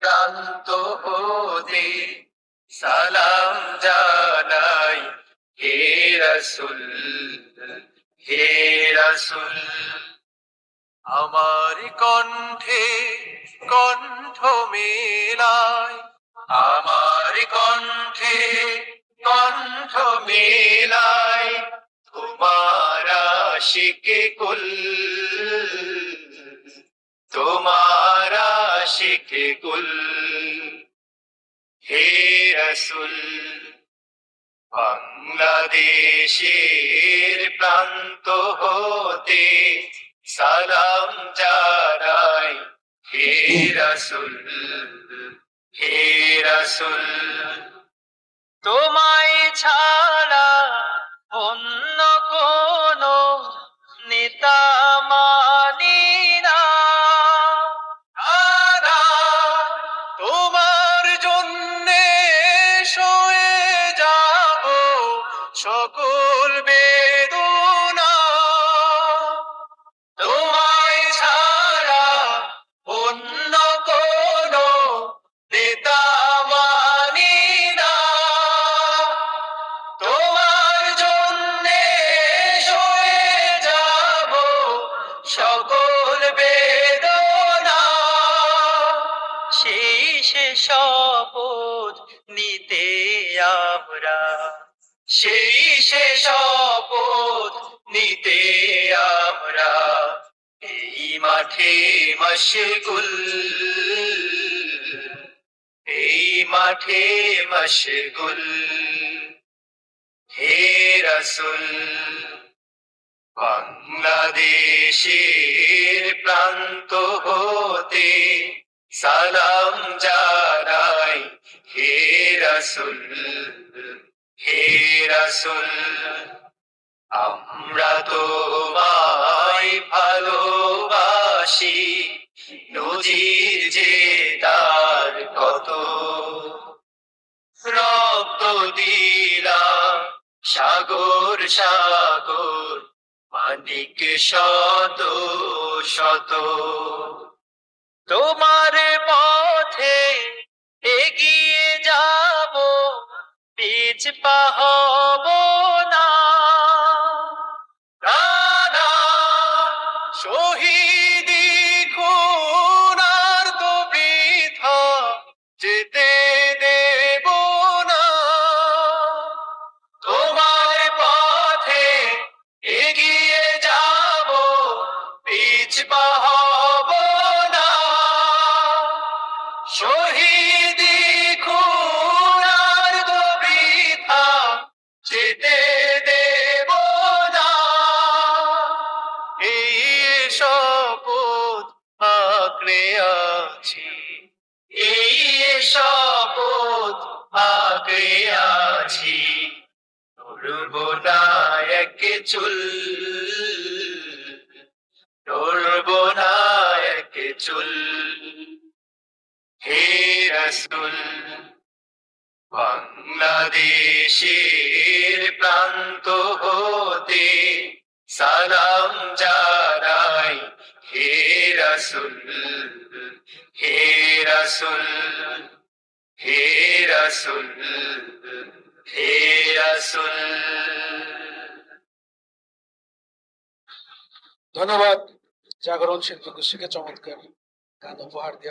প্রান্ত হতে সালাম জানাই, হে রাসূল, হে রাসূল। আমার কণ্ঠে কণ্ঠ মেলায়, আমার কণ্ঠে কণ্ঠ মেলায়, তোমার আশিকে কুল, তোমার আশিকে কুল। হে রাসূল, বাংলাদেশের প্রান্ত হতে সালাম জানাই, হে রাসূল, হে রাসূল। তোমায় ছাড়া অন্য কোন নেতা মানি না। আদা তোমার জন্যে সয়ে যাব সকল বেদনা। তোমায় ছাড়া অন্য কোন নেতা মানি না। তোমার জন্যে সয়ে যাব সকল বেদনা। সেই সে শপথ নিতে আমরা, সেই সে শপথ নিতে আমরা এই মাঠে মশগুল, এই মাঠে মশগুল। হে রাসূল, বাংলাদেশের প্রান্ত হতে সালাম জানাই, হে রাসূল, হে রাসূল। আমরা তোমায় ভালোবাসি, নজির যে তার কত। রক্ত দিলাম সাগর সাগর, মানিক শত শত। তোমার পথে এগিয়ে যাব, পিছপা হব না। রাধা শহীদি খুন আর তো বৃথা যেতে দেব না। তোমার পথে এগিয়ে যাব, পিছপা হব না। শহীদি খুন আর তো বৃথা যেতে দেব না। এই শপথ আঁকড়ে আছি, এই শপথ আঁকড়ে আছি। নড়ব না এক চুল, নড়ব না এক চুল। হে রাসূল, বাংলাদেশের প্রান্ত হতে সালাম জানাই, হে রাসূল, হে রাসূল, হে রাসূল, হে রাসূল। ধন্যবাদ জাগরণ শিল্পী গোষ্ঠীকে চমৎকার গান উপহার দেওয়ার